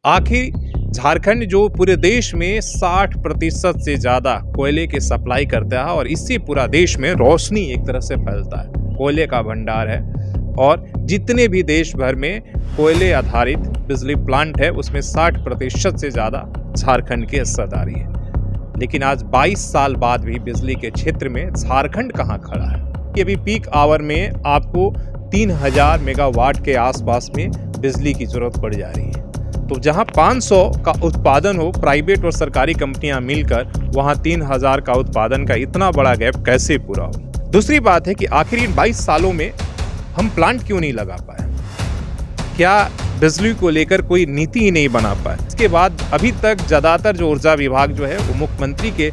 आखिर झारखंड जो पूरे देश में 60% से ज़्यादा कोयले की सप्लाई करता है और इससे पूरा देश में रोशनी एक तरह से फैलता है। कोयले का भंडार है और जितने भी देश भर में कोयले आधारित बिजली प्लांट है उसमें 60% से ज़्यादा झारखंड की हिस्सेदारी है। लेकिन आज 22 साल बाद भी बिजली के क्षेत्र में झारखंड कहाँ खड़ा है। कि अभी पीक आवर में आपको 3000 मेगावाट के आसपास में बिजली की जरूरत पड़ जा रही है। तो जहां 500 का उत्पादन हो प्राइवेट और सरकारी कंपनियां मिलकर, वहां 3000 का उत्पादन का इतना बड़ा गैप कैसे पूरा हो। दूसरी बात है कि आखिर इन 22 सालों में हम प्लांट क्यों नहीं लगा पाए, क्या बिजली को लेकर कोई नीति ही नहीं बना पाए। इसके बाद अभी तक ज़्यादातर जो ऊर्जा विभाग जो है वो मुख्यमंत्री के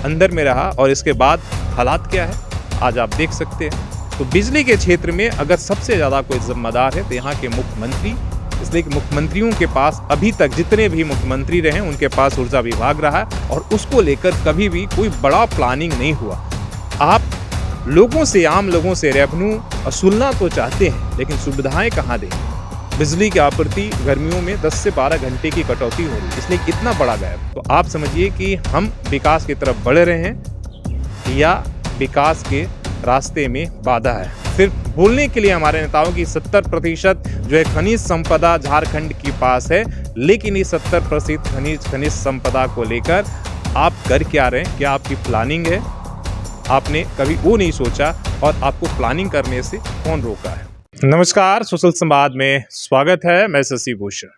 अंदर में रहा और इसके बाद हालात क्या है आज आप देख सकते हैं। तो बिजली के क्षेत्र में अगर सबसे ज़्यादा कोई जिम्मेदार है तो यहाँ के मुख्यमंत्री, इसलिए कि मुख्यमंत्रियों के पास अभी तक जितने भी मुख्यमंत्री रहे उनके पास ऊर्जा विभाग रहा और उसको लेकर कभी भी कोई बड़ा प्लानिंग नहीं हुआ। आप लोगों से, आम लोगों से रेवेन्यू वसूलना तो चाहते हैं लेकिन सुविधाएं कहाँ दें। बिजली की आपूर्ति गर्मियों में 10 से 12 घंटे की कटौती हो रही है, इसलिए इतना बड़ा गैप। तो आप समझिए कि हम विकास की तरफ बढ़ रहे हैं या विकास के रास्ते में बाधा है। सिर्फ बोलने के लिए हमारे नेताओं की 70% जो है खनिज संपदा झारखंड के पास है, लेकिन ये 70% खनिज संपदा को लेकर आप कर क्या रहे हैं, क्या आपकी प्लानिंग है। आपने कभी वो नहीं सोचा और आपको प्लानिंग करने से कौन रोका है। नमस्कार, सोशल संवाद में स्वागत है। मैं शशि भूषण।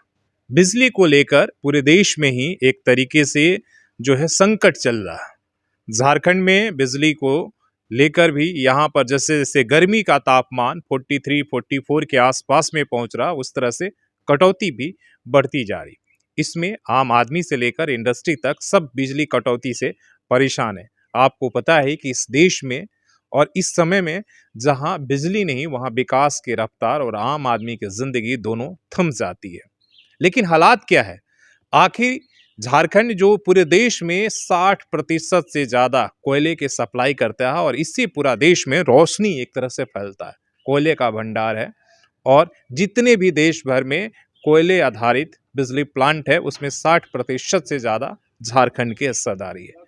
बिजली को लेकर पूरे देश में ही एक तरीके से जो है संकट चल रहा है। झारखंड में बिजली को लेकर भी यहाँ पर जैसे जैसे गर्मी का तापमान 43-44 के आसपास में पहुँच रहा, उस तरह से कटौती भी बढ़ती जा रही। इसमें आम आदमी से लेकर इंडस्ट्री तक सब बिजली कटौती से परेशान है। आपको पता है कि इस देश में और इस समय में जहाँ बिजली नहीं वहाँ विकास की रफ्तार और आम आदमी की जिंदगी दोनों थम जाती है। लेकिन हालात क्या है, आखिर झारखंड जो पूरे देश में 60% से ज़्यादा कोयले की सप्लाई करता है और इससे पूरा देश में रोशनी एक तरह से फैलता है। कोयले का भंडार है और जितने भी देश भर में कोयले आधारित बिजली प्लांट है उसमें 60% से ज़्यादा झारखंड की हिस्सेदारी है।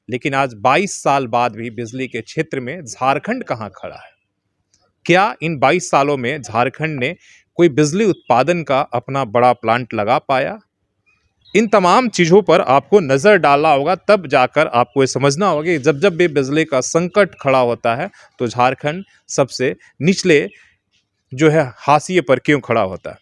लेकिन आज 22 साल बाद भी बिजली के क्षेत्र में झारखंड कहाँ खड़ा है। क्या इन 22 सालों में झारखंड ने कोई बिजली उत्पादन का अपना बड़ा प्लांट लगा पाया। इन तमाम चीज़ों पर आपको नज़र डालना होगा, तब जाकर आपको ये समझना होगा कि जब जब भी बिजली का संकट खड़ा होता है तो झारखंड सबसे निचले जो है हाशिए पर क्यों खड़ा होता है।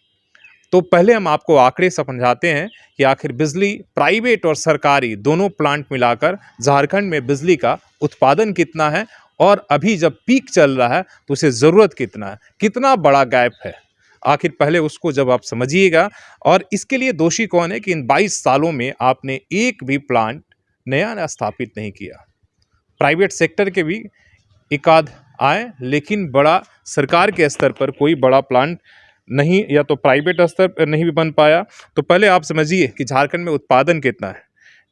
तो पहले हम आपको आंकड़े समझाते हैं कि आखिर बिजली प्राइवेट और सरकारी दोनों प्लांट मिलाकर झारखंड में बिजली का उत्पादन कितना है और अभी जब पीक चल रहा है तो उसे ज़रूरत कितना है, कितना बड़ा गैप है। आखिर पहले उसको जब आप समझिएगा, और इसके लिए दोषी कौन है कि इन 22 सालों में आपने एक भी प्लांट नया स्थापित नहीं किया। प्राइवेट सेक्टर के भी एक आध आए लेकिन बड़ा सरकार के स्तर पर कोई बड़ा प्लांट नहीं, या तो प्राइवेट स्तर पर नहीं भी बन पाया। तो पहले आप समझिए कि झारखंड में उत्पादन कितना है।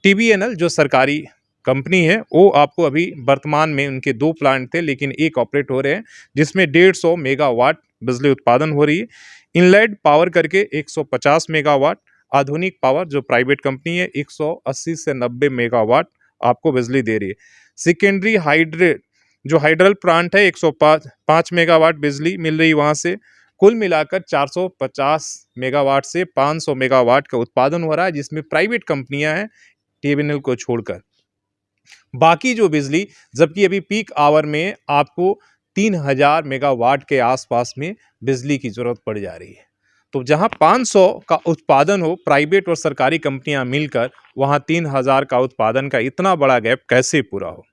TBNL जो सरकारी कंपनी है वो आपको अभी वर्तमान में उनके 2 प्लांट थे लेकिन एक ऑपरेट हो रहे हैं जिसमें 150 मेगावाट बिजली उत्पादन हो रही है। इनलैंड पावर करके 150 मेगावाट, आधुनिक पावर जो प्राइवेट कंपनी है 180 से 90 मेगावाट आपको बिजली दे रही है। सेकेंडरी हाइड्रल प्लांट है 105 मेगावाट बिजली मिल रही वहाँ से। कुल मिलाकर 450 मेगावाट से 500 मेगावाट का उत्पादन हो रहा है जिसमें प्राइवेट कंपनियां हैं TBNL को छोड़कर। बाकी जो बिजली, जबकि अभी पीक आवर में आपको 3000 मेगावाट के आसपास में बिजली की जरूरत पड़ जा रही है। तो जहां 500 का उत्पादन हो प्राइवेट और सरकारी कंपनियां मिलकर, वहां 3000 का उत्पादन का इतना बड़ा गैप कैसे पूरा हो।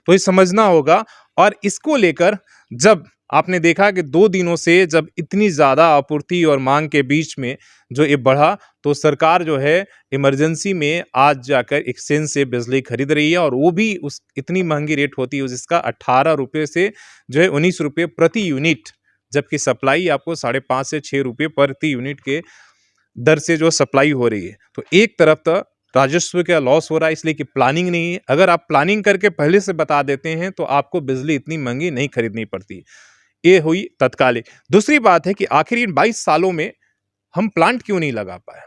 तो ये समझना होगा। और इसको लेकर जब आपने देखा कि 2 दिनों से जब इतनी ज़्यादा आपूर्ति और मांग के बीच में जो ये बढ़ा, तो सरकार जो है इमरजेंसी में आज जाकर एक्सचेंज से बिजली खरीद रही है और वो भी उस इतनी महंगी रेट होती है जिसका 18 रुपये से जो है 19 रुपये प्रति यूनिट, जबकि सप्लाई आपको 5.5 से 6 रुपये प्रति यूनिट के दर से जो सप्लाई हो रही है। तो एक तरफ तो राजस्व का लॉस हो रहा है इसलिए कि प्लानिंग नहीं है। अगर आप प्लानिंग करके पहले से बता देते हैं तो आपको बिजली इतनी महंगी नहीं खरीदनी पड़ती। ये हुई तत्कालिक। दूसरी बात है कि आखिर इन 22 सालों में हम प्लांट क्यों नहीं लगा पाए।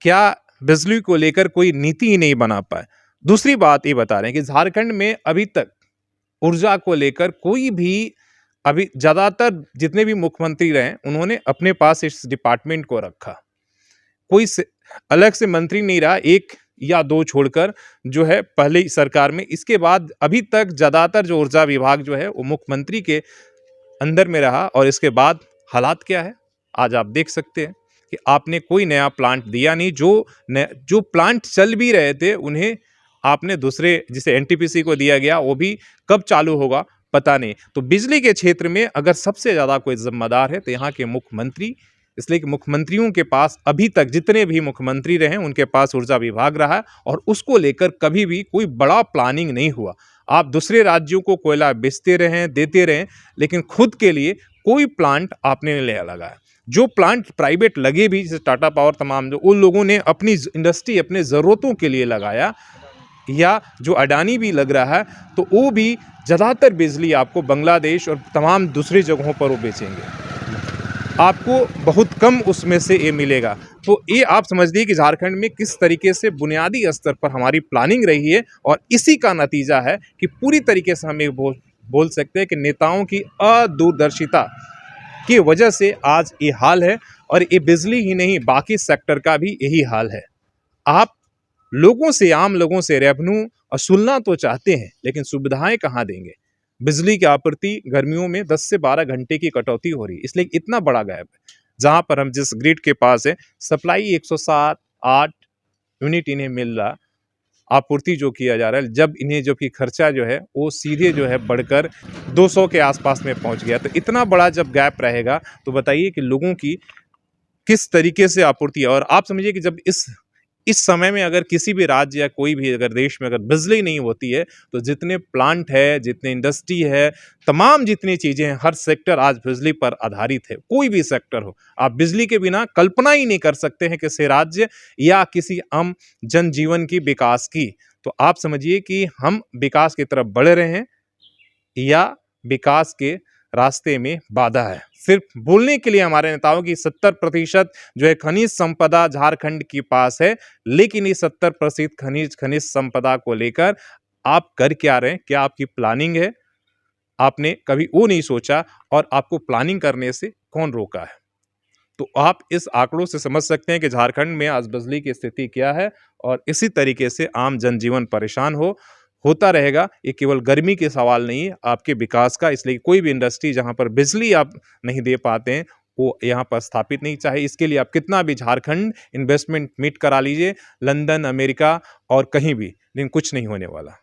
क्या बिजली को लेकर कोई नीति ही नहीं बना पाए। दूसरी बात ये बता रहे हैं कि झारखंड में अभी तक ऊर्जा को लेकर कोई भी, अभी ज्यादातर जितने भी मुख्यमंत्री रहे उन्होंने अपने पास इस डिपार्टमेंट को रखा। कोई अलग से मंत्री नहीं रहा, एक या दो छोड़कर जो है पहले सरकार में। इसके बाद अभी तक ज्यादातर जो ऊर्जा विभाग जो है वो मुख्यमंत्री के अंदर में रहा। और इसके बाद हालात क्या है आज आप देख सकते हैं कि आपने कोई नया प्लांट दिया नहीं। जो प्लांट चल भी रहे थे उन्हें आपने दूसरे, जिसे एनटीपीसी को दिया गया, वो भी कब चालू होगा पता नहीं। तो बिजली के क्षेत्र में अगर सबसे ज्यादा कोई जिम्मेदार है तो यहाँ के मुख्यमंत्री, इसलिए कि मुख्यमंत्रियों के पास अभी तक जितने भी मुख्यमंत्री रहे उनके पास ऊर्जा विभाग रहा है और उसको लेकर कभी भी कोई बड़ा प्लानिंग नहीं हुआ। आप दूसरे राज्यों को कोयला बेचते रहे, देते रहे, लेकिन खुद के लिए कोई प्लांट आपने नहीं लगाया। जो प्लांट प्राइवेट लगे भी, जैसे टाटा पावर तमाम, जो उन लोगों ने अपनी इंडस्ट्री अपने ज़रूरतों के लिए लगाया, या जो अडानी भी लग रहा है तो वो भी ज़्यादातर बिजली आपको बांग्लादेश और तमाम दूसरी जगहों पर वो बेचेंगे, आपको बहुत कम उसमें से ये मिलेगा। तो ये आप समझ लीजिए कि झारखंड में किस तरीके से बुनियादी स्तर पर हमारी प्लानिंग रही है, और इसी का नतीजा है कि पूरी तरीके से हम ये बोल सकते हैं कि नेताओं की अदूरदर्शिता की वजह से आज ये हाल है। और ये बिजली ही नहीं, बाकी सेक्टर का भी यही हाल है। आप लोगों से, आम लोगों से रेवेन्यू वसूलना तो चाहते हैं, लेकिन सुविधाएं कहाँ देंगे। बिजली की आपूर्ति गर्मियों में 10 से 12 घंटे की कटौती हो रही है, इसलिए इतना बड़ा गैप है। जहां पर हम जिस ग्रिड के पास है, सप्लाई 107-8 यूनिट इन्हें मिल रहा, आपूर्ति जो किया जा रहा है, जब इन्हें जो कि खर्चा जो है वो सीधे जो है बढ़कर 200 के आसपास में पहुंच गया। तो इतना बड़ा जब गैप रहेगा तो बताइए कि लोगों की किस तरीके से आपूर्ति है। और आप समझिए कि जब इस समय में अगर किसी भी राज्य या कोई भी अगर देश में अगर बिजली नहीं होती है तो जितने प्लांट है, जितने इंडस्ट्री है, तमाम जितनी चीजें हैं, हर सेक्टर आज बिजली पर आधारित है। कोई भी सेक्टर हो, आप बिजली के बिना कल्पना ही नहीं कर सकते हैं किसी राज्य या किसी आम जनजीवन की विकास की। तो आप समझिए कि हम विकास की तरफ बढ़ रहे हैं या विकास के रास्ते में बाधा है। सिर्फ बोलने के लिए हमारे नेताओं की 70% जो है खनिज संपदा झारखंड के पास है, लेकिन ये 70% खनिज संपदा को लेकर आप कर क्या रहे हैं, क्या आपकी प्लानिंग है, आपने कभी वो नहीं सोचा। और आपको प्लानिंग करने से कौन रोका है। तो आप इस आंकड़ों से समझ सकते हैं कि झारखंड में आज बिजली की स्थिति क्या है, और इसी तरीके से आम जनजीवन परेशान होता रहेगा। ये केवल गर्मी के सवाल नहीं है, आपके विकास का। इसलिए कोई भी इंडस्ट्री जहां पर बिजली आप नहीं दे पाते हैं वो यहाँ पर स्थापित नहीं, चाहे इसके लिए आप कितना भी झारखंड इन्वेस्टमेंट मीट करा लीजिए, लंदन, अमेरिका और कहीं भी, लेकिन कुछ नहीं होने वाला।